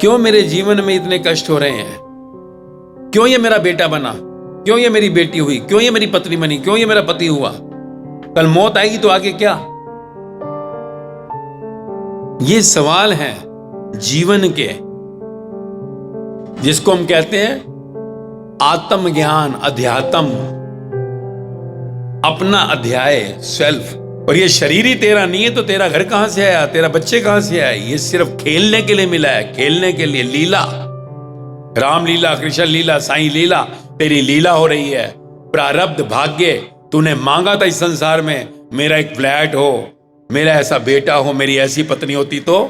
क्यों मेरे जीवन में इतने कष्ट हो रहे हैं? क्यों ये मेरा बेटा बना? क्यों ये मेरी बेटी हुई? क्यों ये मेरी पत्नी बनी? क्यों ये मेरा पति हुआ? कल मौत आएगी तो आगे क्या? ये सवाल हैं जीवन के, जिसको हम कहते हैं आत्मज्ञान, अध्यात्म, अपना अध्याय, सेल्फ। और ये शरीर ही तेरा नहीं है तो तेरा घर कहां से आया? तेरा बच्चे कहां से आए? ये सिर्फ खेलने के लिए मिला है, खेलने के लिए। लीला, राम लीला, कृष्ण लीला, साईं लीला, तेरी लीला हो रही है। प्रारब्ध, भाग्य, तूने मांगा था इस संसार में, मेरा एक फ्लैट हो, मेरा ऐसा बेटा हो, मेरी ऐसी पत्नी होती, तो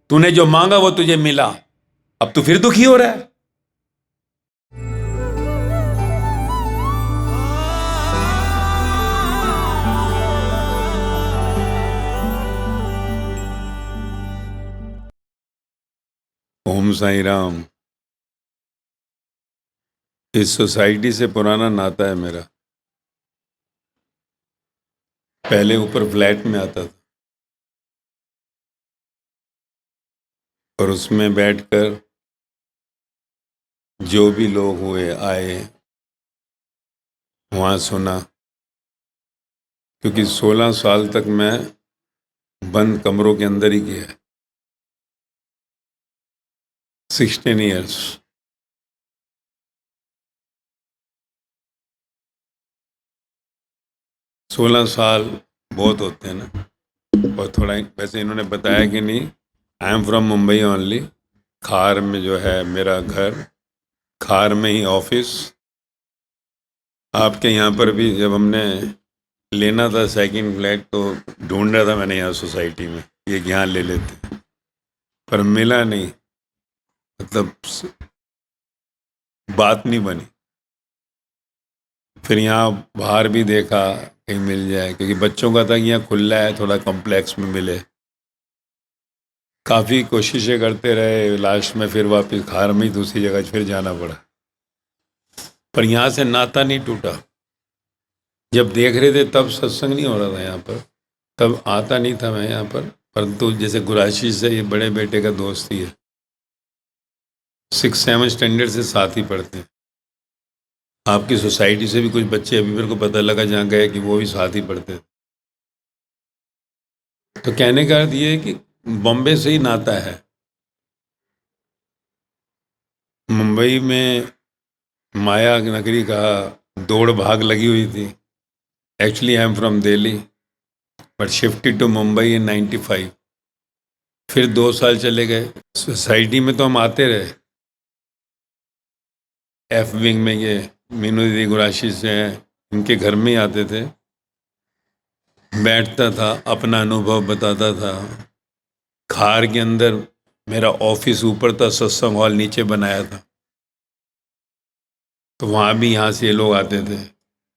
तूने जो मांगा वो तुझे मिला। अब तू फिर दुखी हो रहा है। ओम साईं राम। इस सोसाइटी से पुराना नाता है मेरा। पहले ऊपर फ्लैट में आता था और उसमें बैठकर जो भी लोग हुए आए वहाँ सुना, क्योंकि 16 साल तक मैं बंद कमरों के अंदर ही गया। 16 ईयर्स। सोलह साल बहुत होते हैं ना। और थोड़ा वैसे इन्होंने बताया कि नहीं, आई एम फ्रॉम मुंबई ओनली। खार में जो है मेरा घर, खार में ही ऑफिस। आपके यहाँ पर भी जब हमने लेना था सेकंड फ्लैट तो ढूंढ रहा था मैंने यहाँ सोसाइटी में, ये यहाँ ले लेते, पर मिला नहीं। मतलब बात नहीं बनी। फिर यहाँ बाहर भी देखा कहीं मिल जाए, क्योंकि बच्चों का था कि यहाँ खुला है, थोड़ा कॉम्प्लेक्स में मिले। काफ़ी कोशिशें करते रहे, लास्ट में फिर वापस खार में ही दूसरी जगह फिर जाना पड़ा। पर यहाँ से नाता नहीं टूटा। जब देख रहे थे तब सत्संग नहीं हो रहा था यहाँ पर, तब आता नहीं था मैं यहाँ पर। परंतु जैसे गुराशी से ये बड़े बेटे का दोस्त ही है, 6-7 स्टैंडर्ड से साथ ही पढ़ते हैं। आपकी सोसाइटी से भी कुछ बच्चे अभी मेरे को पता लगा जहाँ गए कि वो भी साथ ही पढ़ते हैं। तो कहने का अर्थ ये है कि बॉम्बे से ही नाता है। मुंबई में माया नगरी का दौड़ भाग लगी हुई थी। Actually I am from Delhi but shifted to Mumbai in 95। फिर 2 साल चले गए। सोसाइटी में तो हम आते रहे, एफ विंग में ये मीनू दीदी गुराशी से हैं, इनके घर में ही आते थे, बैठता था, अपना अनुभव बताता था। खार के अंदर मेरा ऑफिस ऊपर था, सत्संग हॉल नीचे बनाया था, तो वहाँ भी यहाँ से ये लोग आते थे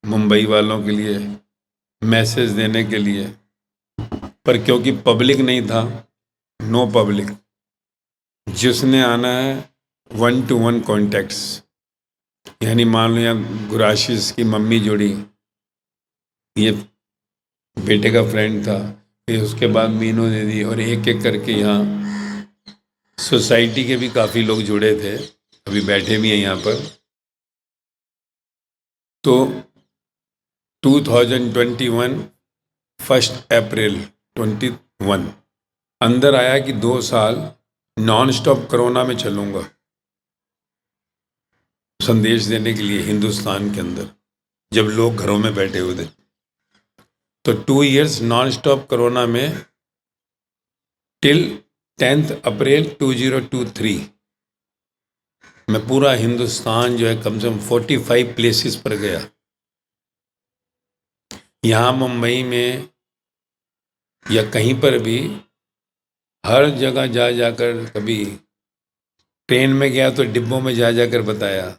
मुंबई वालों के लिए मैसेज देने के लिए। पर क्योंकि पब्लिक नहीं था, नो पब्लिक, जिसने आना है 1-to-1 कॉन्टैक्ट्स। यानी मान लो यहाँ गुराशिस की मम्मी जुड़ी, ये बेटे का फ्रेंड था, फिर उसके बाद मीनू दीदी, और एक एक करके यहाँ सोसाइटी के भी काफ़ी लोग जुड़े थे, अभी बैठे भी हैं यहाँ पर। तो 2021 1 अप्रैल 21 अंदर आया कि 2 साल नॉन स्टॉप कोरोना में चलूँगा, संदेश देने के लिए हिंदुस्तान के अंदर, जब लोग घरों में बैठे हुए थे। तो 2 इयर्स नॉन स्टॉप कोरोना में टिल 10 अप्रैल 2023 मैं पूरा हिंदुस्तान जो है कम से कम 45 प्लेसेस पर गया। यहाँ मुंबई में या कहीं पर भी हर जगह जा जाकर, कभी ट्रेन में गया तो डिब्बों में जा जाकर बताया,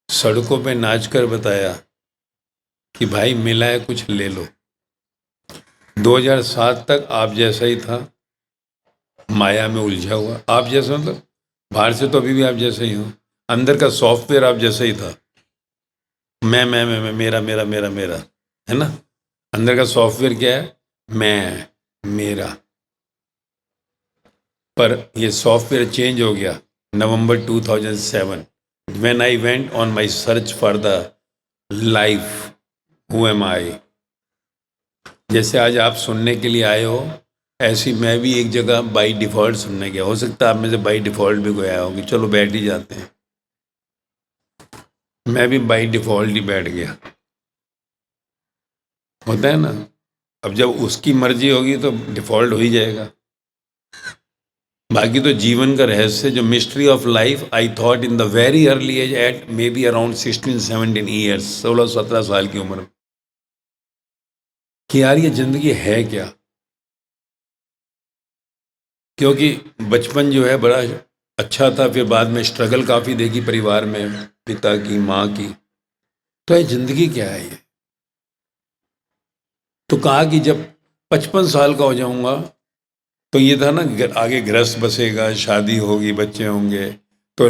सड़कों पे नाच कर बताया कि भाई मिला है कुछ ले लो। 2007 तक आप जैसा ही था, माया में उलझा हुआ। आप जैसा मतलब बाहर से तो अभी भी आप जैसे ही हो, अंदर का सॉफ्टवेयर आप जैसा ही था। मैं मेरा मेरा मेरा मेरा, है ना। अंदर का सॉफ्टवेयर क्या है? मैं, मेरा। पर ये सॉफ्टवेयर चेंज हो गया November 2007 when I went on my search for the life who am I. जैसे आज आप सुनने के लिए आए हो, ऐसी मैं भी एक जगह बाई डिफ़ॉल्ट सुनने गया। हो सकता है आप में से बाई डिफ़ॉल्ट भी कोई आया हो कि चलो बैठ ही जाते हैं। मैं भी बाई डिफ़ॉल्ट ही बैठ गया। होता है ना, अब जब उसकी मर्जी होगी तो डिफ़ॉल्ट हो ही जाएगा। बाकी तो जीवन का रहस्य जो mystery of life I thought in the very early age at maybe around 16-17 years, 16-17 साल की उम्र में, कि यार ये जिंदगी है क्या। क्योंकि बचपन जो है बड़ा अच्छा था, फिर बाद में स्ट्रगल काफ़ी देखी परिवार में, पिता की, माँ की। तो ये जिंदगी क्या है ये। तो कहा कि जब 55 साल का हो जाऊंगा, तो ये था ना आगे गृहस्थ बसेगा, शादी होगी, बच्चे होंगे, तो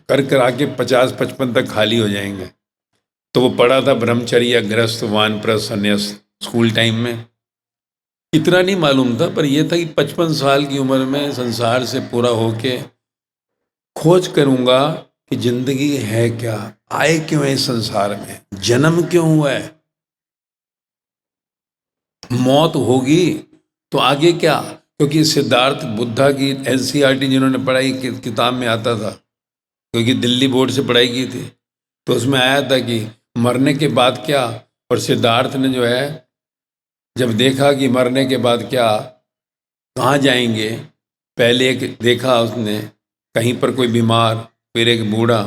कर आके 50-55 तक खाली हो जाएंगे। तो वो पढ़ा था ब्रह्मचर्य, गृहस्थ, वानप्रस्थ, संन्यास स्कूल टाइम में। इतना नहीं मालूम था, पर यह था कि 55 साल की उम्र में संसार से पूरा होके खोज करूंगा कि जिंदगी है क्या, आए क्यों है इस संसार में, जन्म क्यों हुआ है, मौत होगी तो आगे क्या। क्योंकि सिद्धार्थ बुद्धा की एनसीईआरटी जिन्होंने पढ़ाई किताब में आता था, क्योंकि दिल्ली बोर्ड से पढ़ाई की थी, तो उसमें आया था कि मरने के बाद क्या। और सिद्धार्थ ने जो है जब देखा कि मरने के बाद क्या, कहाँ जाएंगे, पहले एक देखा उसने कहीं पर कोई बीमार, फिर एक बूढ़ा।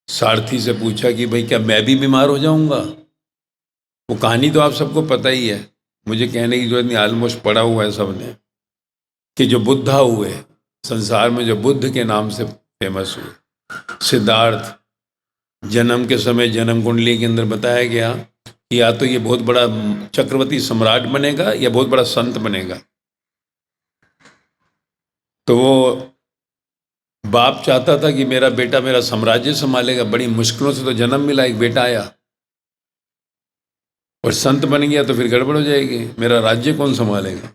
सारथी से पूछा कि भाई क्या मैं भी बीमार हो जाऊंगा। वो कहानी तो आप सबको पता ही है, मुझे कहने की जरूरत नहीं, ऑलमोस्ट पढ़ा हुआ है सबने, कि जो बुद्धा हुए संसार में, जो बुद्ध के नाम से फेमस हुए, सिद्धार्थ, जन्म के समय जन्म कुंडली के अंदर बताया गया कि या तो ये बहुत बड़ा चक्रवर्ती सम्राट बनेगा या बहुत बड़ा संत बनेगा। तो वो बाप चाहता था कि मेरा बेटा मेरा साम्राज्य संभालेगा, बड़ी मुश्किलों से तो जन्म मिला, एक बेटा आया, और संत बन गया तो फिर गड़बड़ हो जाएगी, मेरा राज्य कौन संभालेगा।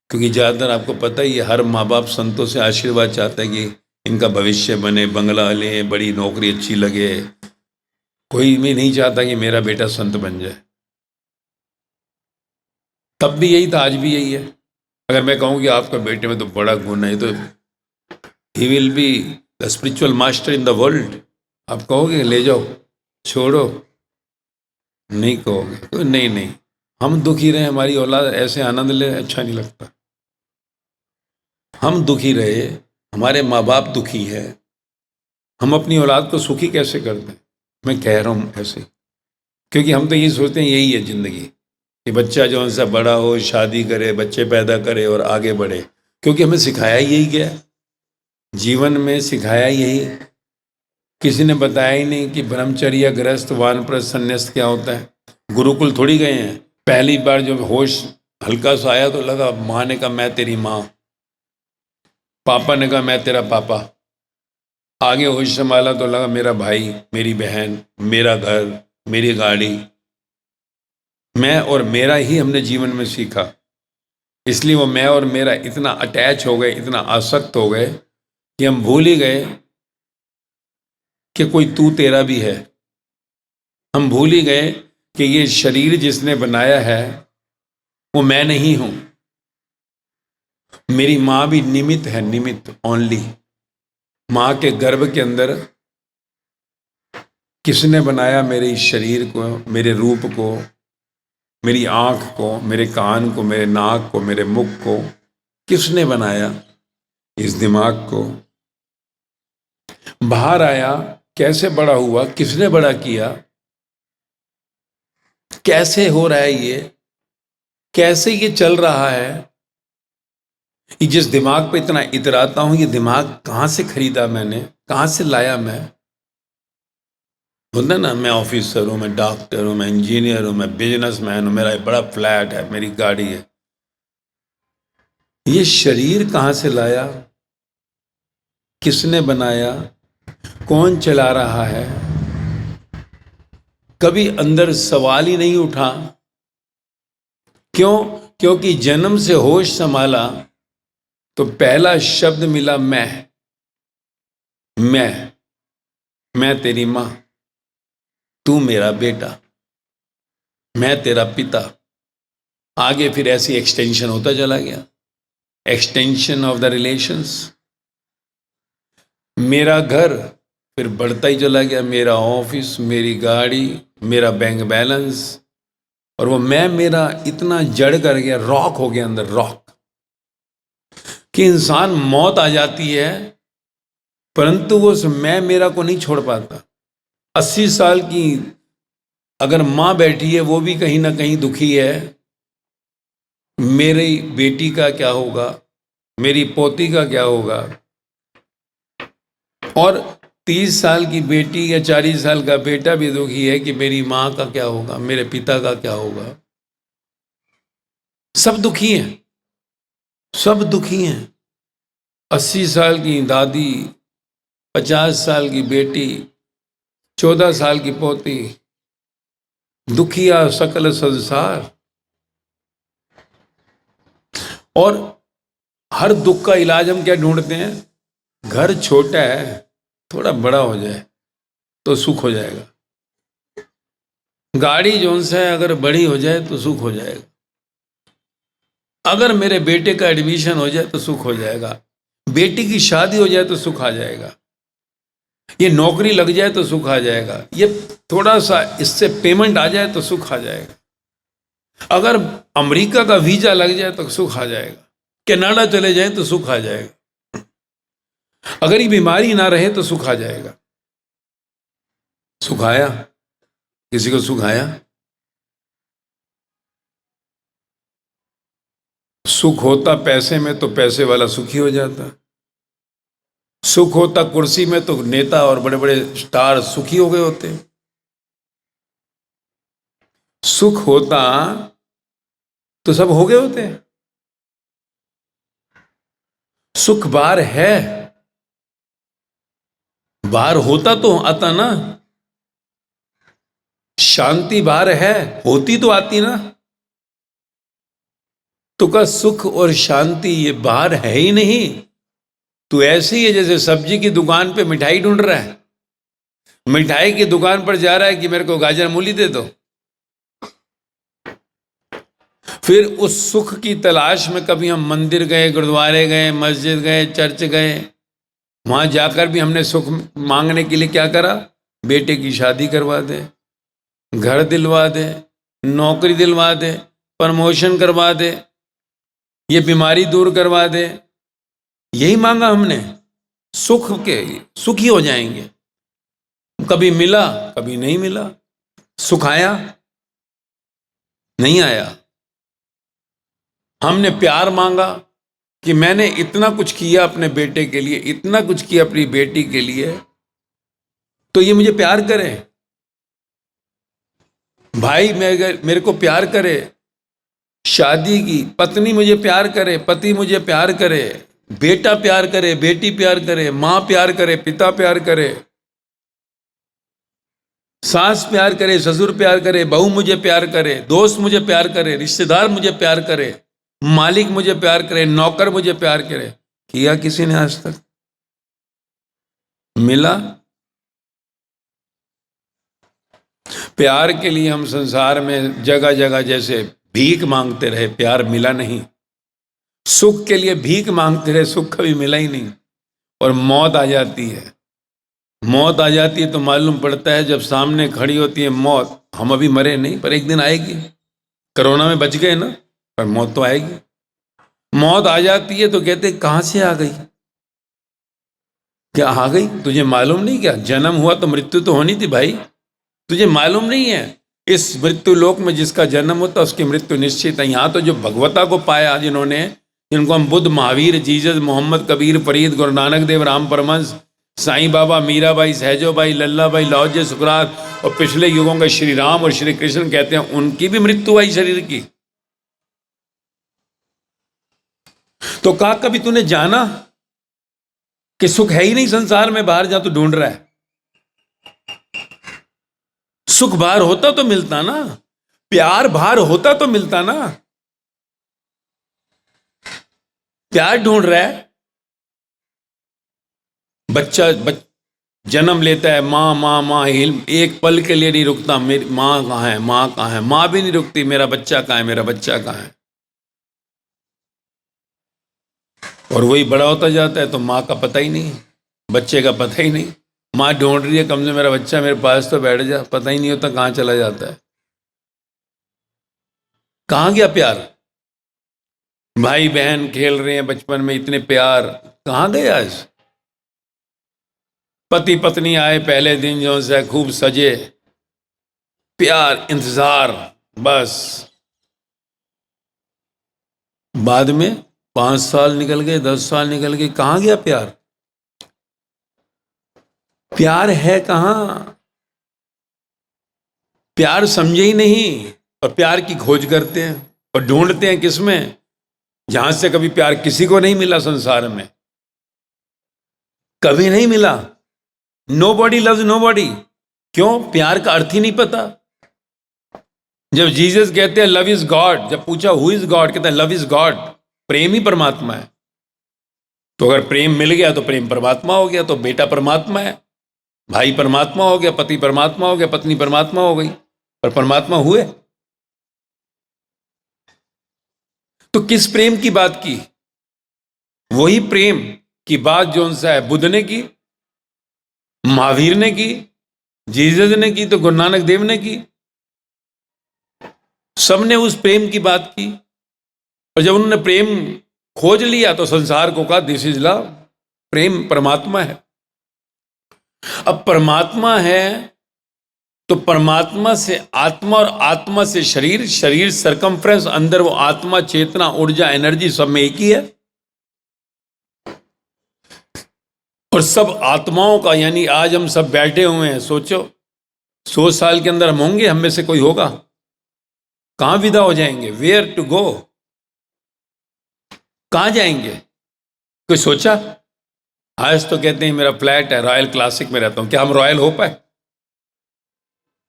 क्योंकि ज़्यादातर आपको पता ही है, हर माँ बाप संतों से आशीर्वाद चाहता है कि इनका भविष्य बने, बंगला ले, बड़ी नौकरी अच्छी लगे। कोई भी नहीं चाहता कि मेरा बेटा संत बन जाए। तब भी यही था, आज भी यही है। अगर मैं कहूँ कि आपका बेटे में तो बड़ा गुण है, तो he will be the spiritual master in the world, आप कहोगे ले जाओ, छोड़ो, नहीं कहोगे तो नहीं नहीं। हम दुखी रहे, हमारी औलाद ऐसे आनंद ले, अच्छा नहीं लगता। हम दुखी रहे, हमारे माँ बाप दुखी है, हम अपनी औलाद को सुखी कैसे करते हैं। मैं कह रहा हूँ ऐसे, क्योंकि हम तो यही सोचते हैं यही है ज़िंदगी, कि बच्चा जो सा बड़ा हो, शादी करे, बच्चे पैदा करे और आगे बढ़े। क्योंकि हमें सिखाया यही गया, जीवन में सिखाया यही, किसी ने बताया ही नहीं कि ब्रह्मचर्य, गृहस्थ, वानप्रस्थ, संन्यास्त क्या होता है। गुरुकुल थोड़ी गए हैं। पहली बार जब होश हल्का सा आया तो लगा, माँ ने कहा मैं तेरी माँ, पापा ने कहा मैं तेरा पापा। आगे होश संभाला तो लगा मेरा भाई, मेरी बहन, मेरा घर, मेरी गाड़ी। मैं और मेरा ही हमने जीवन में सीखा, इसलिए वो मैं और मेरा इतना अटैच हो गए, इतना आसक्त हो गए कि हम भूल ही गए कि कोई तू तेरा भी है। हम भूल ही गए कि ये शरीर जिसने बनाया है वो मैं नहीं हूं। मेरी माँ भी निमित्त है, निमित्त ओनली। माँ के गर्भ के अंदर किसने बनाया मेरे इस शरीर को, मेरे रूप को, मेरी आँख को, मेरे कान को, मेरे नाक को, मेरे मुख को, किसने बनाया इस दिमाग को। बाहर आया, कैसे बड़ा हुआ, किसने बड़ा किया, कैसे हो रहा है ये, कैसे ये चल रहा है। ये जिस दिमाग पे इतना इतराता हूं, ये दिमाग कहाँ से खरीदा मैंने, कहाँ से लाया मैं। होता ना, मैं ऑफिसर हूँ, मैं डॉक्टर हूँ, मैं इंजीनियर हूँ, मैं बिजनेसमैन हूँ, मेरा एक बड़ा फ्लैट है, मेरी गाड़ी है। ये शरीर कहाँ से लाया, किसने बनाया, कौन चला रहा है, कभी अंदर सवाल ही नहीं उठा। क्यों? क्योंकि जन्म से होश संभाला तो पहला शब्द मिला मैं तेरी मां, तू मेरा बेटा, मैं तेरा पिता। आगे फिर ऐसी एक्सटेंशन होता चला गया, एक्सटेंशन ऑफ द रिलेशंस। मेरा घर फिर बढ़ता ही चला गया, मेरा ऑफिस, मेरी गाड़ी, मेरा बैंक बैलेंस, और वो मैं मेरा इतना जड़ कर गया, रॉक हो गया अंदर, रॉक, कि इंसान मौत आ जाती है परंतु वो उस मैं मेरा को नहीं छोड़ पाता। 80 साल की अगर मां बैठी है वो भी कहीं ना कहीं दुखी है, मेरी बेटी का क्या होगा, मेरी पोती का क्या होगा, और 30 साल की बेटी या 40 साल का बेटा भी दुखी है कि मेरी मां का क्या होगा, मेरे पिता का क्या होगा। सब दुखी हैं, सब दुखी हैं। 80 साल की दादी, 50 साल की बेटी, 14 साल की पोती, दुखिया सकल संसार। और हर दुख का इलाज हम क्या ढूंढते हैं? घर छोटा है, थोड़ा बड़ा हो जाए तो सुख हो जाएगा। गाड़ी जोन से अगर बड़ी हो जाए तो सुख हो जाएगा। अगर मेरे बेटे का एडमिशन हो जाए तो सुख हो जाएगा। बेटी की शादी हो जाए तो सुख आ जाएगा। ये नौकरी लग जाए तो सुख आ जाएगा। ये थोड़ा सा इससे पेमेंट आ जाए तो सुख आ जाएगा। अगर अमेरिका का वीजा लग जाए तो सुख आ जाएगा। कनाडा चले जाए तो सुख आ जाएगा। अगर ये बीमारी ना रहे तो सुख आ जाएगा। सुख आया? किसी को सुख आया? सुख होता पैसे में तो पैसे वाला सुखी हो जाता। सुख होता कुर्सी में तो नेता और बड़े बड़े स्टार सुखी हो गए होते। सुख होता तो सब हो गए होते। सुख बाहर है, बाहर होता तो आता ना। शांति बाहर है, होती तो आती ना। तो का सुख और शांति ये बाहर है ही नहीं। तो ऐसे ही है जैसे सब्जी की दुकान पे मिठाई ढूंढ रहा है, मिठाई की दुकान पर जा रहा है कि मेरे को गाजर मूली दे दो। फिर उस सुख की तलाश में कभी हम मंदिर गए, गुरुद्वारे गए, मस्जिद गए, चर्च गए। वहां जाकर भी हमने सुख मांगने के लिए क्या करा? बेटे की शादी करवा दे, घर दिलवा दे, नौकरी दिलवा दे, प्रमोशन करवा दे, ये बीमारी दूर करवा दे। यही मांगा हमने, सुख के सुखी हो जाएंगे। कभी मिला, कभी नहीं मिला। सुख आया? नहीं आया। हमने प्यार मांगा कि मैंने इतना कुछ किया अपने बेटे के लिए, इतना कुछ किया अपनी बेटी के लिए, तो ये मुझे प्यार करे। भाई मेरे को प्यार करे, शादी की पत्नी मुझे प्यार करे, पति मुझे प्यार करे, बेटा प्यार करे, बेटी प्यार करे, मां प्यार करे, पिता प्यार करे, सास प्यार करे, ससुर प्यार करे, बहू मुझे प्यार करे, दोस्त मुझे प्यार करे, रिश्तेदार मुझे प्यार करे, मालिक मुझे प्यार करे, नौकर मुझे प्यार करे। किया किसी ने आज तक? मिला? प्यार के लिए हम संसार में जगह जगह जैसे भीख मांगते रहे, प्यार मिला नहीं। सुख के लिए भीख मांगते रहे, सुख कभी मिला ही नहीं। और मौत आ जाती है, मौत आ जाती है तो मालूम पड़ता है, जब सामने खड़ी होती है मौत, हम अभी मरे नहीं पर एक दिन आएगी। कोरोना में बच गए ना, पर मौत तो आएगी। मौत आ जाती है तो कहते कहां से आ गई? क्या आ गई? तुझे मालूम नहीं क्या? जन्म हुआ तो मृत्यु तो होनी थी भाई, तुझे मालूम नहीं है? इस मृत्यु लोक में जिसका जन्म होता उसकी मृत्यु निश्चित है। यहाँ तो जो भगवता को पाया, जिन्होंने, जिनको हम बुद्ध, महावीर, जीसस, मोहम्मद, कबीर, फरीद, गुरु नानक देव, राम परमहंस, साईं बाबा, मीराबाई, सहजोबाई, लल्लाबाई, लाओजे, सुकरात और पिछले युगों के श्री राम और श्री कृष्ण कहते हैं, उनकी भी मृत्यु आई शरीर की। तो कहा कभी तूने जाना कि सुख है ही नहीं संसार में, बाहर जा तो ढूंढ रहा है। सुख बाहर होता तो मिलता ना, प्यार बाहर होता तो मिलता ना। प्यार ढूंढ रहा है। बच्चा जन्म लेता है, माँ माँ माँ, एक पल के लिए नहीं रुकता, मेरी माँ कहाँ है, माँ कहाँ है, माँ भी नहीं रुकती, मेरा बच्चा कहाँ है, मेरा बच्चा कहाँ है। और वही बड़ा होता जाता है तो माँ का पता ही नहीं, बच्चे का पता ही नहीं। माँ ढूंढ रही है, कम से मेरा बच्चा मेरे पास तो बैठ जा, पता ही नहीं होता कहाँ चला जाता है। कहाँ गया प्यार? भाई बहन खेल रहे हैं बचपन में, इतने प्यार कहाँ गए आज? पति पत्नी आए पहले दिन जो से खूब सजे, प्यार, इंतजार, बस। बाद में 5 साल निकल गए, 10 साल निकल गए, कहाँ गया प्यार? प्यार है कहाँ? प्यार समझे ही नहीं, और प्यार की खोज करते हैं और ढूंढते हैं किसमें? जहां से कभी प्यार किसी को नहीं मिला संसार में, कभी नहीं मिला। Nobody loves nobody. क्यों? प्यार का अर्थ ही नहीं पता। जब जीसस कहते हैं लव इज गॉड, जब पूछा हु इज गॉड, कहते हैं लव इज गॉड, प्रेम ही परमात्मा है। तो अगर प्रेम मिल गया तो प्रेम परमात्मा हो गया, तो बेटा परमात्मा है, भाई परमात्मा हो गया, पति परमात्मा हो गया, पत्नी परमात्मा हो गई, पर परमात्मा हुए। तो किस प्रेम की बात की? वही प्रेम की बात जो सा है बुद्ध ने की, महावीर ने की, जीसस ने की, तो गुरु नानक देव ने की। सबने उस प्रेम की बात की। और जब उन्होंने प्रेम खोज लिया तो संसार को कहा दिस इज लव, प्रेम परमात्मा है। अब परमात्मा है तो परमात्मा से आत्मा और आत्मा से शरीर, शरीर सरकमफ्रेंस, अंदर वो आत्मा, चेतना, ऊर्जा, एनर्जी सब में एक ही है। और सब आत्माओं का, यानी आज हम सब बैठे हुए हैं, सोचो 100 साल के अंदर हम होंगे, हम में से कोई होगा? कहां विदा हो जाएंगे? Where to go? कहां जाएंगे? कोई सोचा? आज तो कहते हैं मेरा फ्लैट है, रॉयल क्लासिक में रहता हूं। क्या हम रॉयल हो पाए?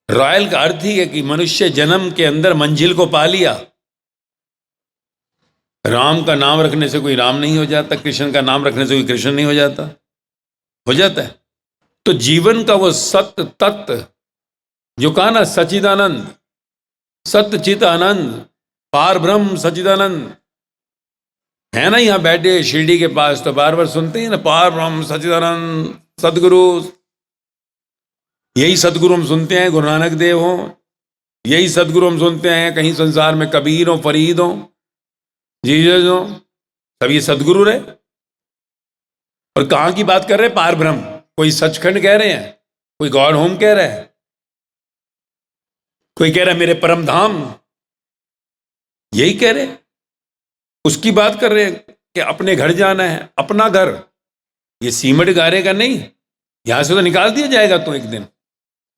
रॉयल का अर्थ ही है कि मनुष्य जन्म के अंदर मंजिल को पा लिया। राम का नाम रखने से कोई राम नहीं हो जाता, कृष्ण का नाम रखने से कोई कृष्ण नहीं हो जाता, हो जाता है। तो जीवन का वो सत्य तत्व जो कहा ना, सच्चिदानंद, सत्य चित आनंद, पार ब्रह्म सच्चिदानंद, है ना। यहां बैठे शिरडी के पास तो बार बार सुनते हैं ना, पार ब्रह्म सच्चिदानंद सदगुरु। यही सदगुरु हम सुनते हैं, गुरु नानक देव हो, यही सदगुरु हम सुनते हैं कहीं संसार में कबीर हो, फरीद हो, जीसस हो, सभी सदगुरु रहे। और कहां की बात कर रहे हैं? पार ब्रह्म। कोई सचखंड कह रहे हैं, कोई गॉड होम कह रहा है, कोई कह रहा है मेरे परम धाम, यही कह रहे हैं। उसकी बात कर रहे हैं कि अपने घर जाना है, अपना घर, ये सीमेंट गारे का नहीं, यहां से तो निकाल दिया जाएगा तो एक दिन,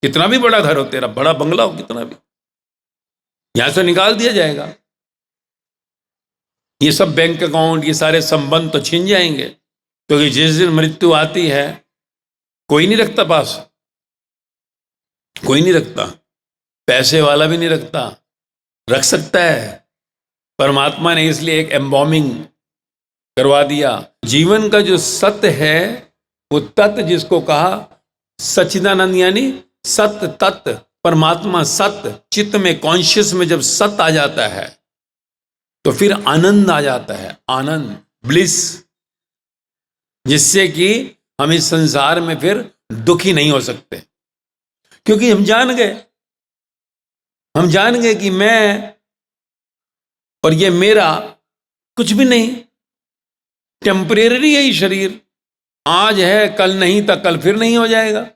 कितना भी बड़ा घर हो तेरा, बड़ा बंगला हो कितना भी, यहां से निकाल दिया जाएगा। ये सब बैंक अकाउंट, ये सारे संबंध तो छिन जाएंगे, क्योंकि जिस दिन मृत्यु आती है कोई नहीं रखता पास, कोई नहीं रखता, पैसे वाला भी नहीं रखता, रख सकता है परमात्मा ने, इसलिए एक एम्बॉमिंग करवा दिया। जीवन का जो सत्य है, वो तत्व जिसको कहा सच्चिदानंद, यानी सत्य तत्व, परमात्मा सत्य, चित्त में, कॉन्शियस में जब सत्य आ जाता है तो फिर आनंद आ जाता है, आनंद, ब्लिस, जिससे कि हम इस संसार में फिर दुखी नहीं हो सकते। क्योंकि हम जान गए कि मैं और ये मेरा कुछ भी नहीं, टेम्परेरी है ये शरीर, आज है कल नहीं था, कल फिर नहीं हो जाएगा।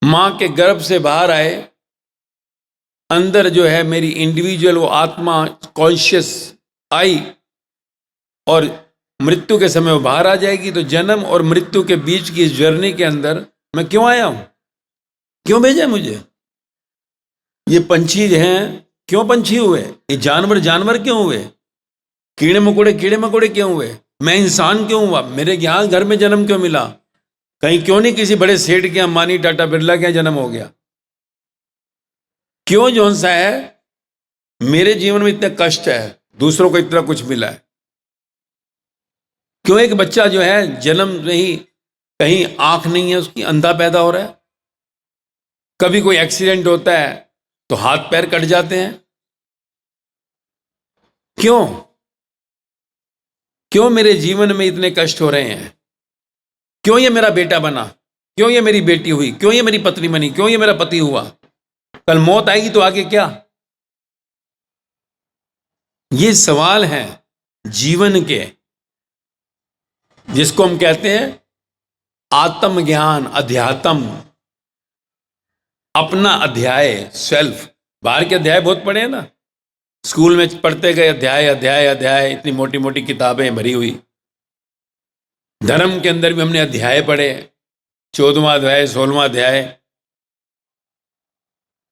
मां के गर्भ से बाहर आए, अंदर जो है मेरी इंडिविजुअल वो आत्मा कॉन्शियस आई, और मृत्यु के समय वो बाहर आ जाएगी। तो जन्म और मृत्यु के बीच की इस जर्नी के अंदर मैं क्यों आया हूं? क्यों भेजा मुझे? ये पंछी हैं, क्यों पंछी हुए? ये जानवर क्यों हुए? कीड़े मकोड़े क्यों हुए? मैं इंसान क्यों हुआ? मेरे यहां घर में जन्म क्यों मिला? कहीं क्यों नहीं किसी बड़े सेठ के, अंबानी, टाटा, बिरला के जन्म हो गया? क्यों जो सा है मेरे जीवन में इतने कष्ट है, दूसरों को इतना कुछ मिला है? क्यों एक बच्चा जो है जन्म में ही कहीं आंख नहीं है उसकी, अंधा पैदा हो रहा है? कभी कोई एक्सीडेंट होता है तो हाथ पैर कट जाते हैं। क्यों क्यों मेरे जीवन में इतने कष्ट हो रहे हैं? क्यों ये मेरा बेटा बना? क्यों ये मेरी बेटी हुई? क्यों ये मेरी पत्नी बनी? क्यों ये मेरा पति हुआ? कल मौत आएगी तो आगे क्या? ये सवाल हैं जीवन के, जिसको हम कहते हैं आत्मज्ञान, अध्यात्म, अपना अध्याय, सेल्फ। बाहर के अध्याय बहुत पढ़े हैं ना, स्कूल में पढ़ते गए अध्याय अध्याय अध्याय, इतनी मोटी मोटी किताबें भरी हुई। धर्म के अंदर भी हमने अध्याय पढ़े, 14वां अध्याय, 16वां अध्याय,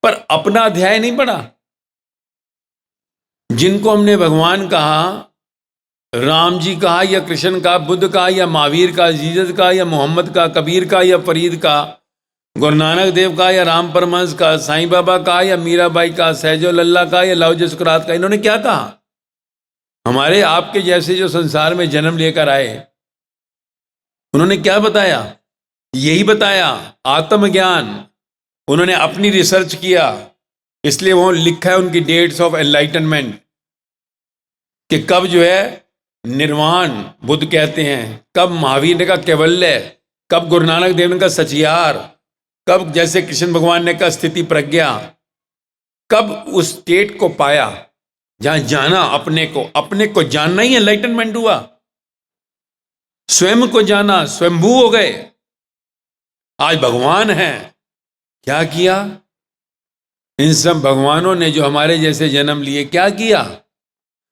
पर अपना अध्याय नहीं पढ़ा। जिनको हमने भगवान कहा, राम जी कहा या कृष्ण का, बुद्ध का या महावीर का, जीसस का या मोहम्मद का, कबीर का या फरीद का, गुरु नानक देव का या राम परमहंस का, साईं बाबा का या मीराबाई का, सहजो लल्ला का या लाओजे सुकरात का, इन्होंने क्या कहा? हमारे आपके जैसे जो संसार में जन्म लेकर आए, उन्होंने क्या बताया? यही बताया, आत्मज्ञान। उन्होंने अपनी रिसर्च किया, इसलिए वो लिखा है उनकी डेट्स ऑफ एनलाइटनमेंट, कि कब जो है निर्वाण बुद्ध कहते हैं, कब महावीर ने कहा कैवल्य, कब गुरु नानक देव ने कहा सचियार, कब जैसे कृष्ण भगवान ने कहा स्थिति प्रज्ञा, कब उस स्टेट को पाया जहां जाना अपने को जानना ही एनलाइटनमेंट हुआ। स्वयं को जाना, स्वयंभू हो गए, आज भगवान हैं। क्या किया? इन सब भगवानों ने जो हमारे जैसे जन्म लिए, क्या किया?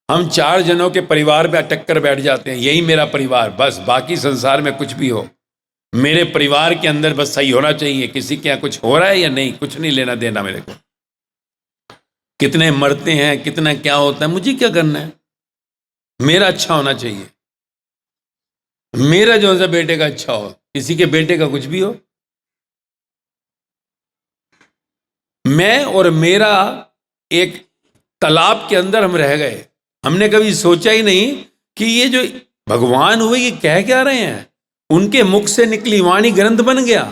हम 4 जनों के परिवार में अटक कर बैठ जाते हैं, यही मेरा परिवार, बस बाकी संसार में कुछ भी हो, मेरे परिवार के अंदर बस सही होना चाहिए। किसी के यहाँ कुछ हो रहा है या नहीं, कुछ नहीं लेना देना मेरे को। कितने मरते हैं, कितना क्या होता है, मुझे क्या करना है? मेरा अच्छा होना चाहिए, मेरा जो सा बेटे का अच्छा हो, किसी के बेटे का कुछ भी हो। मैं और मेरा एक तालाब के अंदर हम रह गए। हमने कभी सोचा ही नहीं कि ये जो भगवान हुए ये कह क्या रहे हैं। उनके मुख से निकली वाणी ग्रंथ बन गया,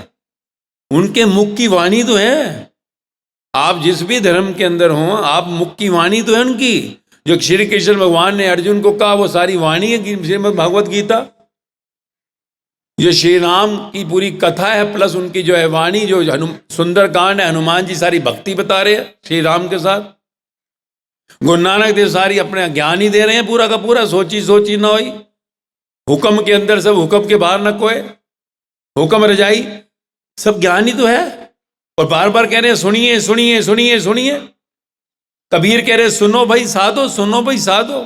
उनके मुख की वाणी तो है। आप जिस भी धर्म के अंदर हो, आप मुख की वाणी तो है उनकी। जो श्री कृष्ण भगवान ने अर्जुन को कहा वो सारी वाणी है श्रीमद् भागवत गीता। जो श्री राम की पूरी कथा है प्लस उनकी जो है वाणी, जो सुंदर कांड है, हनुमान जी सारी भक्ति बता रहे हैं श्री राम के साथ। गुरु नानक देव सारी अपने ज्ञान ही दे रहे हैं पूरा का पूरा, सोची सोची ना होई। हुक्म के अंदर सब, हुक्म के बाहर न कोई, हुक्म रजाई, सब ज्ञान ही तो है। और बार बार कह रहे हैं सुनिए सुनिए सुनिए सुनिए। कबीर कह रहे सुनो भाई साधो, सुनो भाई साधो।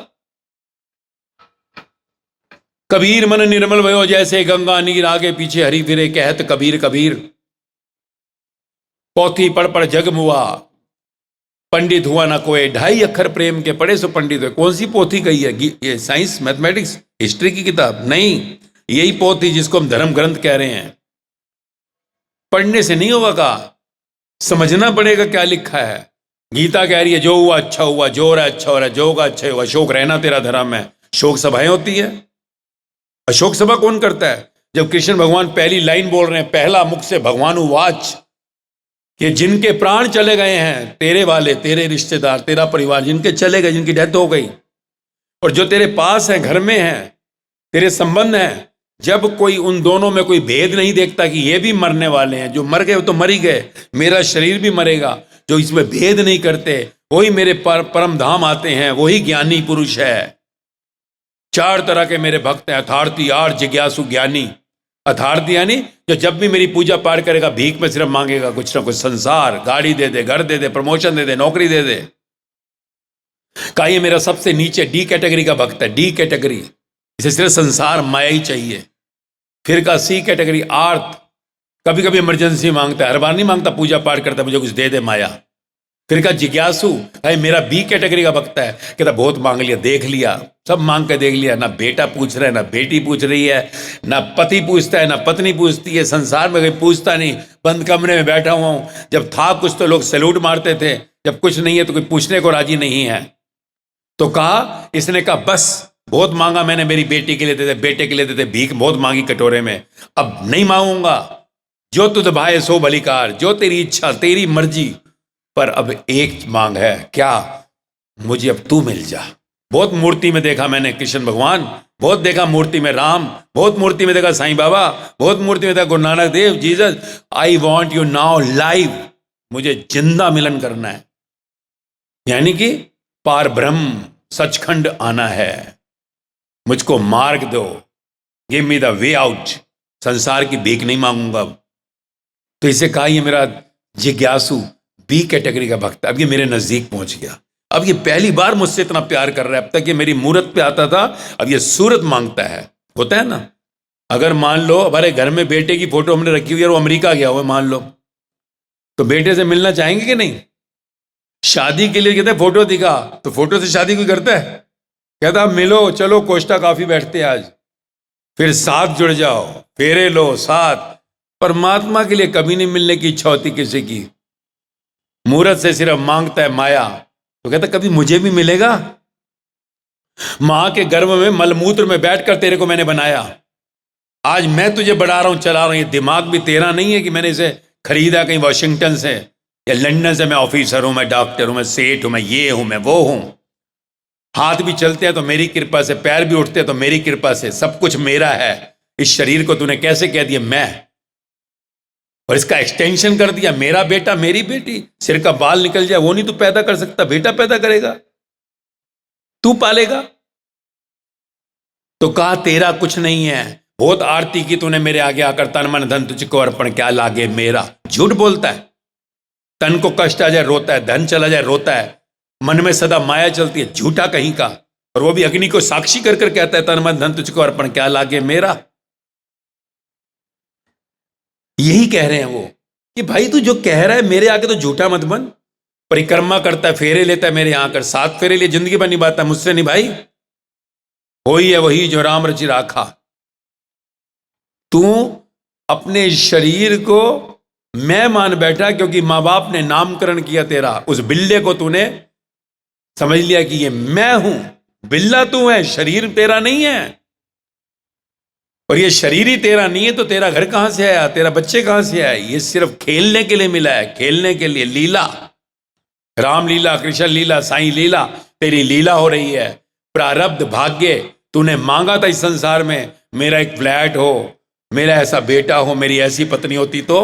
कबीर मन निर्मल भयो जैसे गंगा नीर, आगे पीछे हरि फिरे कहत कबीर कबीर। पोथी पढ़ पढ़ जग मुआ, पंडित हुआ ना कोई, 2.5 अक्षर प्रेम के पढ़े सो पंडित हुए। कौन सी पोथी कही है? ये साइंस, मैथमेटिक्स, हिस्ट्री की किताब नहीं, यही पोथी जिसको हम धर्म ग्रंथ कह रहे हैं। पढ़ने से नहीं होगा, का समझना पड़ेगा क्या लिखा है। गीता कह रही है जो हुआ अच्छा हुआ, जो हो रहा है अच्छा हो रहा है, जो होगा अच्छा होगा, शोक रहना तेरा धर्म है। शोक सभाएं होती है, अशोक सभा कौन करता है? जब कृष्ण भगवान पहली लाइन बोल रहे हैं, पहला मुख से भगवान उवाच, कि जिनके प्राण चले गए हैं, तेरे वाले, तेरे रिश्तेदार, तेरा परिवार, जिनके चले गए, जिनकी डेथ हो गई, और जो तेरे पास है, घर में है, तेरे संबंध है, जब कोई उन दोनों में कोई भेद नहीं देखता कि ये भी मरने वाले हैं, जो मर गए तो मर ही गए, मेरा शरीर भी मरेगा, जो इसमें भेद नहीं करते, वही मेरे परम धाम आते हैं, वही ज्ञानी पुरुष है। 4 तरह के मेरे भक्त हैं, अथार्थी, आर्य, जिज्ञासु, ज्ञानी। अथार्थी यानी जो जब भी मेरी पूजा पाठ करेगा भीख में सिर्फ मांगेगा कुछ ना कुछ, संसार, गाड़ी दे दे, घर दे दे, प्रमोशन दे दे, नौकरी दे दे। का ये मेरा सबसे नीचे डी कैटेगरी का भक्त है, डी कैटेगरी, इसे सिर्फ संसार माया ही चाहिए। फिर का सी कैटेगरी, आर्थ, कभी कभी इमरजेंसी मांगता है, हर बार नहीं मांगता, पूजा पाठ करता, मुझे कुछ दे दे माया। फिर का जिज्ञासु, भाई मेरा बी कैटेगरी का भक्त है, कहता बहुत मांग लिया, देख लिया, सब मांग के देख लिया, ना बेटा पूछ रहा है, ना बेटी पूछ रही है, ना पति पूछता है, ना पत्नी पूछती है, संसार में कोई पूछता नहीं, बंद कमरे में बैठा हुआ हूं। जब था कुछ तो लोग सैल्यूट मारते थे, जब कुछ नहीं है तो कोई पूछने को राजी नहीं है। तो कहा, इसने कहा बस बहुत मांगा मैंने, मेरी बेटी के लिए देते, बेटे के लिए देते, भीख बहुत मांगी कटोरे में, अब नहीं मांगूंगा। जो तुझ भाए सो भलीकार, जो तेरी इच्छा तेरी मर्जी। पर अब एक मांग है, क्या? मुझे अब तू मिल जा। बहुत मूर्ति में देखा मैंने कृष्ण भगवान, बहुत देखा मूर्ति में राम, बहुत मूर्ति में देखा साईं बाबा, बहुत मूर्ति में देखा Guru Nanak Dev, Jesus. I want you now live. मुझे जिंदा मिलन करना है, यानी कि पार ब्रह्म सचखंड आना है। मुझको मार्ग दो, give me the way out. संसार की भीख नहीं मांगूंगा। तो इसे कहा, ये मेरा जिज्ञासु बी कैटेगरी का भक्त, अब ये मेरे नजदीक पहुंच गया। अब ये पहली बार मुझसे इतना प्यार कर रहा है। अब तक ये मेरी मूरत पे आता था, अब ये सूरत मांगता है। होता है ना, अगर मान लो हमारे घर में बेटे की फोटो हमने रखी हुई है और वो अमेरिका गया हुआ मान लो, तो बेटे से मिलना चाहेंगे कि नहीं? शादी के लिए कहते हैं फोटो दिखा, तो फोटो से शादी कोई करता है? कहता मिलो, चलो कोस्टा कॉफी बैठते हैं आज, फिर साथ जुड़ जाओ, फेरे लो साथ। परमात्मा के लिए कभी नहीं मिलने की इच्छा होती किसी की। मूरत से सिर्फ मांगता है माया। तो कहता कभी मुझे भी मिलेगा? मां के गर्भ में मलमूत्र में बैठकर तेरे को मैंने बनाया, आज मैं तुझे बढ़ा रहा हूं, चला रहा हूं। ये दिमाग भी तेरा नहीं है कि मैंने इसे खरीदा कहीं वॉशिंगटन से या लंदन से। मैं ऑफिसर हूं, मैं डॉक्टर हूं, मैं सेठ हूं, मैं ये हूं, मैं वो हूं। हाथ भी चलते हैं तो मेरी कृपा से, पैर भी उठते हैं तो मेरी कृपा से, सब कुछ मेरा है। इस शरीर को तूने कैसे कह दिया मैं, और इसका एक्सटेंशन कर दिया मेरा बेटा मेरी बेटी। सिर का बाल निकल जाए वो नहीं तू पैदा कर सकता, बेटा पैदा करेगा, तू पालेगा। तो कहा तेरा कुछ नहीं है, बहुत आरती की तूने मेरे आगे आकर, तन मन धन तुझको अर्पण क्या लागे मेरा। झूठ बोलता है, तन को कष्ट आ जाए रोता है, धन चला जाए रोता है, मन में सदा माया चलती है, झूठा कहीं का। और वो भी अग्नि को साक्षी कर कर कहता है तन मन धन तुझको अर्पण क्या लागे मेरा। यही कह रहे हैं वो कि भाई तू जो कह रहा है मेरे आगे तो झूठा मत बन। परिक्रमा करता है, फेरे लेता है मेरे यहां आकर, 7 फेरे लिए जिंदगी भर निभाता है, मुझसे नहीं भाई। होई है वही जो राम रचि राखा। तू अपने शरीर को मैं मान बैठा क्योंकि मां बाप ने नामकरण किया तेरा। उस बिल्ले को तूने समझ लिया कि ये मैं हूं, बिल्ला तू है, शरीर तेरा नहीं है। और ये शरीर ही तेरा नहीं है तो तेरा घर कहां से आया, तेरा बच्चे कहां से आए? ये सिर्फ खेलने के लिए मिला है, खेलने के लिए। लीला, राम लीला, कृष्ण लीला, साईं लीला, तेरी लीला हो रही है। प्रारब्ध भाग्य, तूने मांगा था इस संसार में मेरा एक फ्लैट हो, मेरा ऐसा बेटा हो, मेरी ऐसी पत्नी होती, तो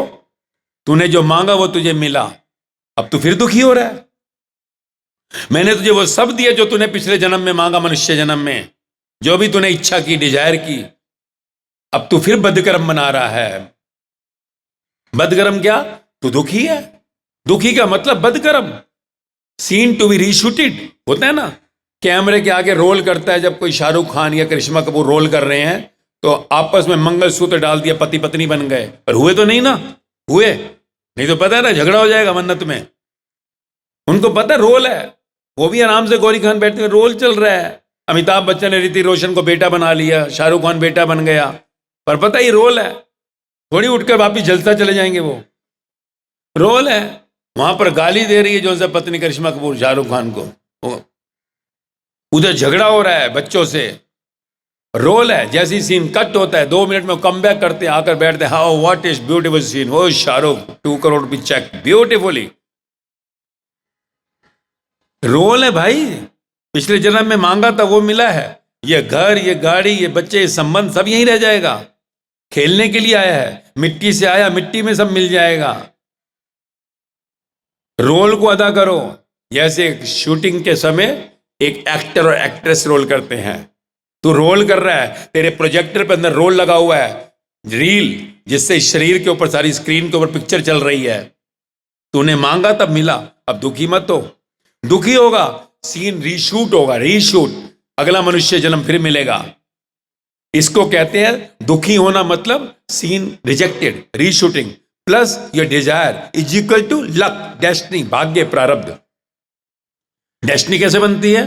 तूने जो मांगा वो तुझे मिला। अब तू फिर दुखी हो रहा है। मैंने तुझे वो सब दिया जो तूने पिछले जन्म में मांगा, मनुष्य जन्म में जो भी तूने इच्छा की, डिजायर की। अब तू फिर बदकर्म बना रहा है। बदकर्म क्या? तू दुखी है। दुखी का मतलब बदकर्म। सीन टू बी रीशूटेड होता है ना, कैमरे के आगे रोल करता है। जब कोई शाहरुख खान या करिश्मा कपूर रोल कर रहे हैं तो आपस में मंगलसूत्र डाल दिया, पति पत्नी बन गए, पर हुए तो नहीं ना। हुए नहीं तो पता है ना झगड़ा हो जाएगा मन्नत में। उनको पता रोल है, वो भी आराम से गौरी खान बैठते हुए रोल चल रहा है। अमिताभ बच्चन ने ऋतिक रोशन को बेटा बना लिया, शाहरुख खान बेटा बन गया, पर पता ही रोल है। थोड़ी उठकर वापिस जलसा चले जाएंगे, वो रोल है। वहां पर गाली दे रही है जो सा पत्नी करिश्मा कपूर शाहरुख खान को, उधर झगड़ा हो रहा है बच्चों से, रोल है। जैसी सीन कट होता है 2 मिनट में कम बैक करते हैं, आकर बैठते हैं, how what is beautiful scene, वो शाहरुख 2 करोड़ रुपये चेक, ब्यूटीफुली। रोल है भाई, पिछले जन्म में मांगा था वो मिला है। ये घर, ये गाड़ी, ये बच्चे, ये संबंध सब यहीं रह जाएगा। खेलने के लिए आया है, मिट्टी से आया, मिट्टी में सब मिल जाएगा। रोल को अदा करो। जैसे शूटिंग के समय एक एक्टर और एक्ट्रेस रोल करते हैं, तू रोल कर रहा है, तेरे प्रोजेक्टर पे अंदर रोल लगा हुआ है, रील, जिससे शरीर के ऊपर, सारी स्क्रीन के ऊपर पिक्चर चल रही है। तूने मांगा तब मिला, अब दुखी मत हो। दुखी होगा, सीन रीशूट होगा, रीशूट, अगला मनुष्य जन्म फिर मिलेगा। इसको कहते हैं दुखी होना, मतलब scene rejected, reshooting plus your desire is equal to luck, destiny, भाग्य, प्रारब्ध। डेस्टिनी कैसे बनती है?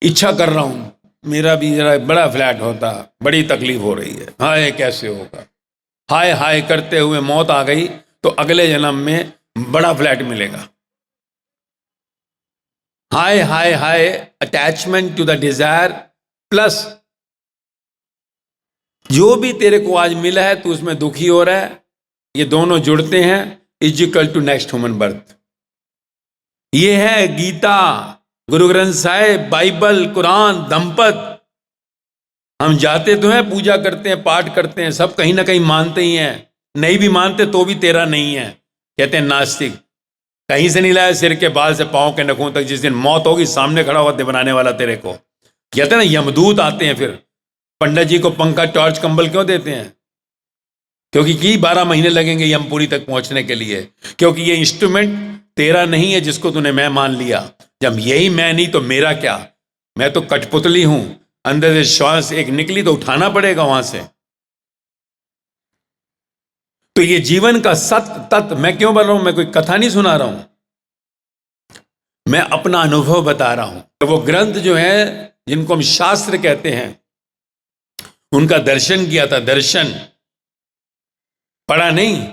इच्छा कर रहा हूं मेरा भी जरा बड़ा फ्लैट होता, बड़ी तकलीफ हो रही है, हाय कैसे होगा। हाय हाय करते हुए मौत आ गई तो अगले जन्म में बड़ा फ्लैट मिलेगा। High high high attachment to the desire plus जो भी तेरे को आज मिला है तू उसमें दुखी हो रहा है, ये दोनों जुड़ते हैं, is equal to next human birth. ये है गीता, गुरु ग्रंथ साहिब, बाइबल, कुरान, दंपत। हम जाते तो हैं, पूजा करते हैं, पाठ करते हैं, सब कहीं ना कहीं मानते ही हैं, नहीं भी मानते तो भी तेरा नहीं है, कहते हैं नास्तिक। कहीं से नहीं लाया, सिर के बाल से पांव के नखों तक, जिस दिन मौत होगी सामने खड़ा होकर बनाने वाला तेरे को। कहते हैं ना यमदूत आते हैं, फिर पंडित जी को पंखा, टॉर्च, कंबल क्यों देते हैं? क्योंकि 12 महीने लगेंगे यमपुरी तक पहुंचने के लिए, क्योंकि ये इंस्ट्रूमेंट तेरा नहीं है जिसको तूने मैं मान लिया। जब यही मैं नहीं तो मेरा क्या? मैं तो कठपुतली हूं, अंदर से श्वास एक निकली तो उठाना पड़ेगा वहां से। तो ये जीवन का सत्य तत्व मैं क्यों बोल रहा हूं? मैं कोई कथा नहीं सुना रहा हूं, मैं अपना अनुभव बता रहा हूं। तो वो ग्रंथ जो है जिनको हम शास्त्र कहते हैं, उनका दर्शन किया था, दर्शन पढ़ा नहीं।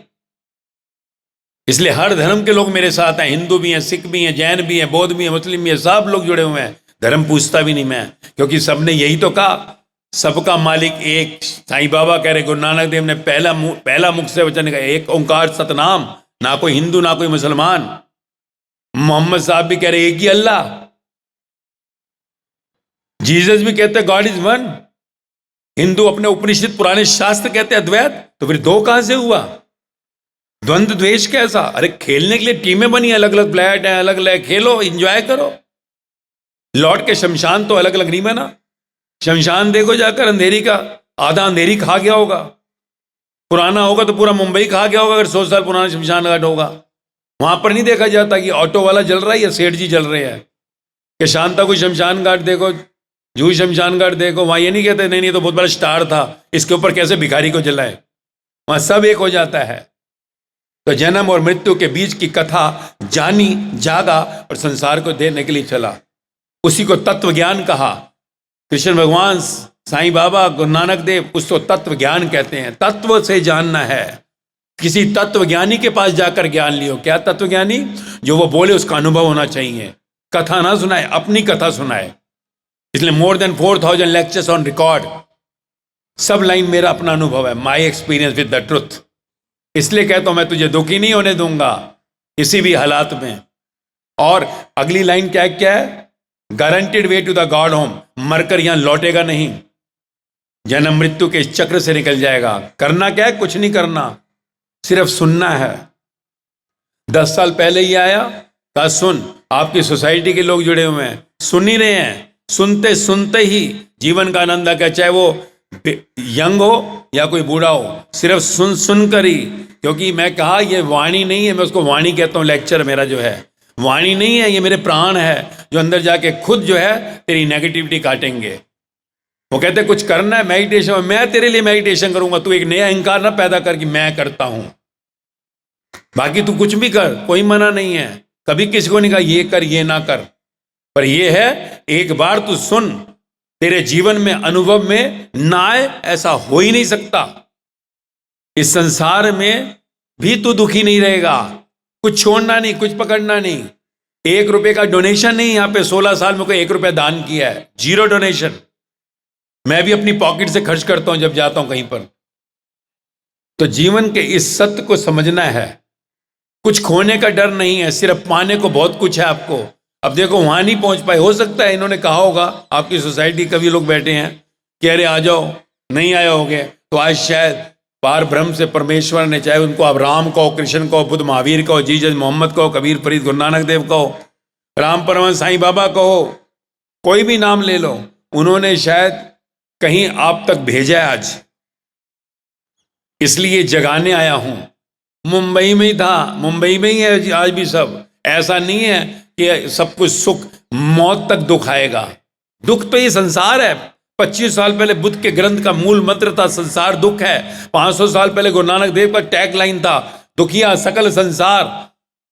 इसलिए हर धर्म के लोग मेरे साथ हैं, हिंदू भी हैं, सिख भी हैं, जैन भी हैं, बौद्ध भी हैं, मुस्लिम भी हैं, सब लोग जुड़े हुए हैं। धर्म पूछता भी नहीं मैं, क्योंकि सबने यही तो कहा, सबका मालिक एक। साईं बाबा कह रहे, गुरु नानक देव ने पहला मुख से वचन कहा, एक ओंकार सतनाम। ना कोई हिंदू ना कोई मुसलमान। मोहम्मद साहब भी कह रहे एक ही अल्लाह। जीसस भी कहते गॉड इज वन। हिंदू अपने उपनिषद पुराने शास्त्र कहते हैं अद्वैत। तो फिर दो कहां से हुआ? द्वंद्व द्वेष कैसा? अरे खेलने के लिए टीमें बनी, अलग अलग फ्लैट हैं, अलग अलग खेलो, एंजॉय करो। लौट के शमशान तो अलग अलग नहीं बना। शमशान देखो जाकर, अंधेरी का आधा अंधेरी खा गया होगा। पुराना होगा तो पूरा मुंबई खा गया होगा, अगर 100 साल पुराना शमशान घाट होगा। वहां पर नहीं देखा जाता कि ऑटो वाला जल रहा है या सेठ जी जल रहे हैं, कि शांता कोई शमशान घाट देखो, जूही शमशान घाट देखो। वहां ये नहीं कहते नहीं नहीं तो बहुत बड़ा स्टार था, इसके ऊपर कैसे भिखारी को जलाए। वहां सब एक हो जाता है। तो जन्म और मृत्यु के बीच की कथा जानी, जागा और संसार को देने के लिए चला। उसी को तत्व ज्ञान कहा। कृष्ण भगवान, साईं बाबा, गुरु नानक देव, उसको तत्व ज्ञान कहते हैं। तत्व से जानना है, किसी तत्व ज्ञानी के पास जाकर ज्ञान लियो। क्या तत्व ज्ञानी? जो वो बोले उसका अनुभव होना चाहिए। कथा ना सुनाए, अपनी कथा सुनाए। इसलिए more than 4000 lectures on record. सब लाइन मेरा अपना अनुभव है, my experience with the truth. इसलिए कहता हूं मैं तुझे दुखी नहीं होने दूंगा किसी भी हालात में। और अगली लाइन क्या है? Guaranteed way to the god home. मरकर यहां लौटेगा नहीं, जन्म मृत्यु के इस चक्र से निकल जाएगा। करना क्या है? कुछ नहीं करना, सिर्फ सुनना है। 10 साल पहले ही आया, कहा सुन। आपकी सोसाइटी के लोग जुड़े हुए हैं, सुन ही रहे हैं। सुनते सुनते ही जीवन का आनंद आ गया, चाहे वो यंग हो या कोई बूढ़ा हो, सिर्फ सुन सुन कर ही। क्योंकि मैं कहा ये वाणी नहीं है, मैं उसको वाणी कहता हूं। लेक्चर मेरा जो है वाणी नहीं है, ये मेरे प्राण है, जो अंदर जाके खुद जो है तेरी नेगेटिविटी काटेंगे। वो कहते कुछ करना है मेडिटेशन, मैं तेरे लिए मेडिटेशन करूंगा। तू एक नया अहंकार ना पैदा कर कि मैं करता हूं। बाकी तू कुछ भी कर, कोई मना नहीं है। कभी किसी को नहीं कहा ये कर ये ना कर, पर ये है एक बार तू सुन, तेरे जीवन में अनुभव में ना आए ऐसा हो ही नहीं सकता। इस संसार में भी तू दुखी नहीं रहेगा। कुछ छोड़ना नहीं, कुछ पकड़ना नहीं। 1 रुपए का डोनेशन नहीं। यहां पे 16 साल में कोई 1 रुपया दान किया है, 0 डोनेशन। मैं भी अपनी पॉकेट से खर्च करता हूं जब जाता हूं कहीं पर। तो जीवन के इस सत्य को समझना है। कुछ खोने का डर नहीं है, सिर्फ पाने को बहुत कुछ है आपको। अब देखो वहां नहीं पहुंच पाए, हो सकता है इन्होंने कहा होगा, आपकी सोसाइटी कभी लोग बैठे हैं कि अरे आ जाओ, नहीं आए होगे तो आज शायद पार ब्रह्म से परमेश्वर ने, चाहे उनको आप राम कहो, कृष्ण कहो, बुद्ध महावीर कहो, जीसस मोहम्मद कहो, कबीर फरीद गुरु नानक देव कहो, राम परमहंस साईं बाबा कहो, कोई भी नाम ले लो, उन्होंने शायद कहीं आप तक भेजा है आज। इसलिए जगाने आया हूं। मुंबई में ही था, मुंबई में ही है आज भी सब। ऐसा नहीं है कि सब कुछ सुख, मौत तक दुख आएगा। दुख तो ये संसार है। 25 साल पहले बुद्ध के ग्रंथ का मूल मंत्र था संसार दुख है। 500 साल पहले गुरु नानक देव का टैग लाइन था दुखिया सकल संसार।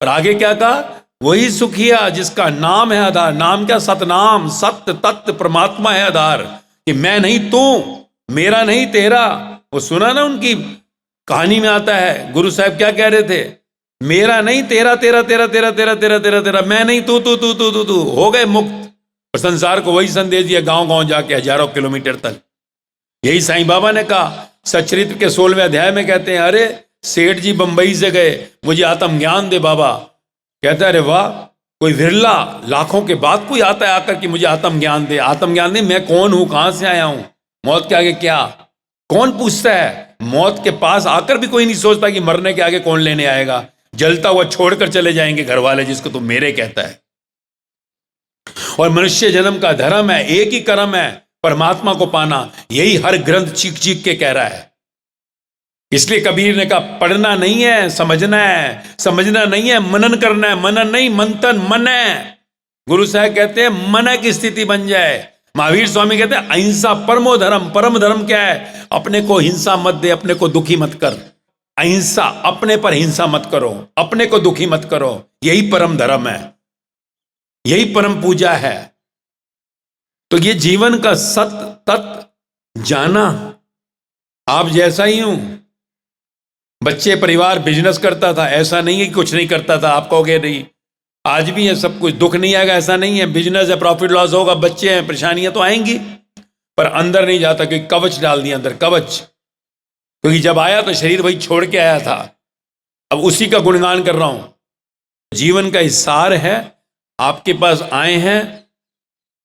और आगे क्या कहा? वही सुखिया जिसका नाम है आधार। नाम क्या? सतनाम, सत्य तत्व परमात्मा है आधार। कि मैं नहीं तू, मेरा नहीं तेरा। वो सुना ना उनकी कहानी में आता है, गुरु साहब क्या कह रहे थे? मेरा नहीं, तेरा तेरा तेरा तेरा तेरा तेरा तेरा तेरा, मैं नहीं, तू तू तू तू तू तू, हो गए मुक्त। और संसार को वही संदेश दिया गांव गांव जाके, हजारों किलोमीटर तक। यही साईं बाबा ने कहा, सच्चरित्र के 16वें अध्याय में कहते हैं, अरे सेठ जी बंबई से गए, मुझे आत्म ज्ञान दे बाबा। कहता है, अरे वाह, कोई विरला लाखों के बाद कोई आता है आकर कि मुझे आत्म ज्ञान दे। आत्म ज्ञान दे, मैं कौन हूं, कहां से आया हूं, मौत के आगे क्या, कौन पूछता है। मौत के पास आकर भी कोई नहीं सोचता कि मरने के आगे कौन लेने आएगा। जलता हुआ छोड़कर चले जाएंगे घर वाले, जिसको तुम मेरे कहता है। और मनुष्य जन्म का धर्म है, एक ही कर्म है, परमात्मा को पाना। यही हर ग्रंथ चीख चीख के कह रहा है। इसलिए कबीर ने कहा, पढ़ना नहीं है, समझना है, समझना नहीं है, मनन करना है। मनन नहीं, मंथन, मन है। गुरु साहब कहते हैं मन की स्थिति बन जाए। महावीर स्वामी कहते हैं, अहिंसा परमो धर्म। परम धर्म क्या है? अपने को हिंसा मत दे, अपने को दुखी मत कर। अहिंसा, अपने पर हिंसा मत करो, अपने को दुखी मत करो। यही परम धर्म है, यही परम पूजा है। तो ये जीवन का सत्य तत्व जाना। आप जैसा ही हूं, बच्चे परिवार बिजनेस करता था, ऐसा नहीं है कि कुछ नहीं करता था। आप कहोगे नहीं, आज भी है सब कुछ, दुख नहीं आएगा ऐसा नहीं है। बिजनेस है, प्रॉफिट लॉस होगा, बच्चे हैं, परेशानियां तो आएंगी, पर अंदर नहीं जाता, क्योंकि कवच डाल दिया अंदर, कवच। क्योंकि जब आया तो शरीर वही छोड़ के आया था, अब उसी का गुणगान कर रहा हूं। जीवन का सार है, आपके पास आए हैं,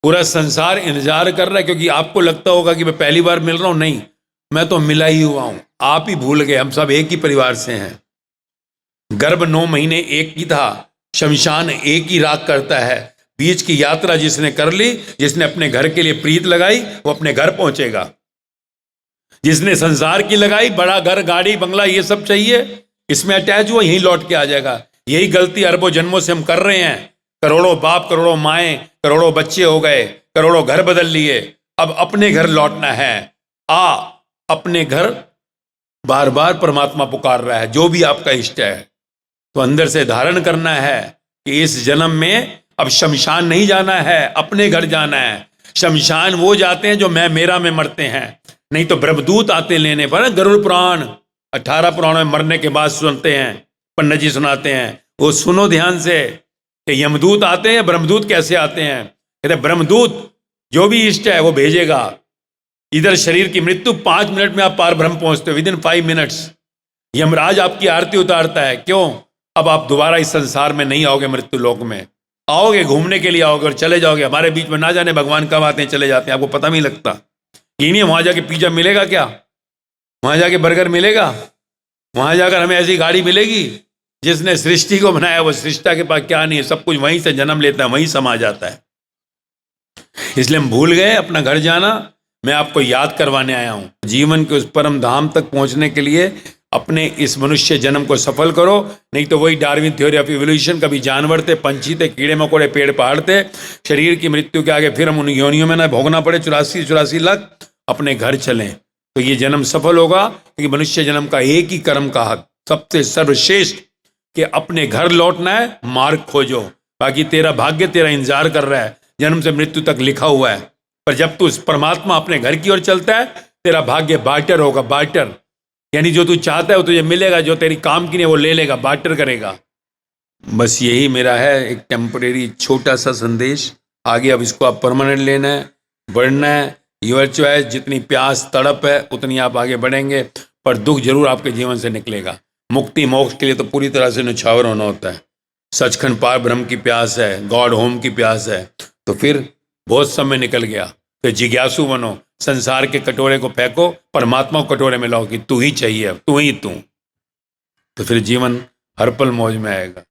पूरा संसार इंतजार कर रहा है। क्योंकि आपको लगता होगा कि मैं पहली बार मिल रहा हूं, नहीं, मैं तो मिला ही हुआ हूं। आप ही भूल गए, हम सब एक ही परिवार से हैं। गर्भ 9 महीने एक ही था, शमशान एक ही राग करता है। बीच की यात्रा जिसने कर ली, जिसने अपने घर के लिए प्रीत लगाई, वो अपने घर पहुंचेगा। जिसने संसार की लगाई, बड़ा घर, गाड़ी, बंगला, ये सब चाहिए, इसमें अटैच हुआ, यहीं लौट के आ जाएगा। यही गलती अरबों जन्मों से हम कर रहे हैं। करोड़ों बाप, करोड़ों माएं, करोड़ों बच्चे हो गए, करोड़ों घर बदल लिए। अब अपने घर लौटना है। अपने घर बार बार परमात्मा पुकार रहा है, जो भी आपका इष्ट है। तो अंदर से धारण करना है कि इस जन्म में अब शमशान नहीं जाना है, अपने घर जाना है। शमशान वो जाते हैं जो मैं मेरा में मरते हैं, नहीं तो ब्रह्मदूत आते लेने पर। गरुड़ पुराण 18 पुराणों में मरने के बाद सुनते हैं, पंडित जी सुनाते हैं, वो सुनो ध्यान से कि यमदूत आते हैं, ब्रह्मदूत कैसे आते हैं। कहते ब्रह्मदूत जो भी इष्ट है वो भेजेगा। इधर शरीर की मृत्यु 5 मिनट में आप पार ब्रह्म पहुंचते हो, विदिन 5 मिनट्स। यमराज आपकी आरती उतारता है। क्यों? अब आप दोबारा इस संसार में नहीं आओगे, मृत्यु लोक में आओगे, घूमने के लिए आओगे और चले जाओगे। हमारे बीच में ना जाने भगवान कब आते हैं चले जाते हैं, आपको पता नहीं लगता। ये नहीं, वहां जाके पिज्जा मिलेगा क्या, वहां जाके बर्गर मिलेगा, वहां जाकर हमें ऐसी गाड़ी मिलेगी। जिसने सृष्टि को बनाया वो सृष्टा के पास क्या नहीं है, सब कुछ वहीं से जन्म लेता है, वहीं समा जाता है। इसलिए हम भूल गए अपना घर जाना। मैं आपको याद करवाने आया हूं, जीवन के उस परम धाम तक पहुंचने के लिए अपने इस मनुष्य जन्म को सफल करो। नहीं तो वही डार्विन थ्योरी ऑफ इवोल्यूशन, कभी जानवर थे, पंछी थे, कीड़े मकोड़े, पेड़ पहाड़ थे। शरीर की मृत्यु के आगे फिर हम उन योनियों में ना भोगना पड़े 84 लाख, अपने घर चलें तो ये जन्म सफल होगा। क्योंकि मनुष्य जन्म का एक ही कर्म का हक, सबसे सर्वश्रेष्ठ, कि अपने घर लौटना है, मार्ग खोजो। बाकी तेरा भाग्य तेरा इंतजार कर रहा है, जन्म से मृत्यु तक लिखा हुआ है। पर जब तू परमात्मा अपने घर की ओर चलता है, तेरा भाग्य बार्टर होगा, बार्टर। यानी जो तू चाहता है वो तुझे मिलेगा, जो तेरी काम की नहीं वो ले लेगा, बार्टर करेगा। बस यही मेरा है एक टेम्परेरी छोटा सा संदेश। आगे अब इसको आप परमानेंट लेना है, बढ़ना है, योर चॉइस। जितनी प्यास तड़प है उतनी आप आगे बढ़ेंगे, पर दुख जरूर आपके जीवन से निकलेगा। मुक्ति मोक्ष के लिए तो पूरी तरह से न्यौछावर होना होता है। सचखंड पार ब्रह्म की प्यास है, गॉड होम की प्यास है, तो फिर बहुत समय निकल गया। फिर जिज्ञासु बनो, संसार के कटोरे को फेंको, परमात्मा को कटोरे में लाओ कि तू ही चाहिए, अब तू ही तू। तो फिर जीवन हर पल मौज में आएगा।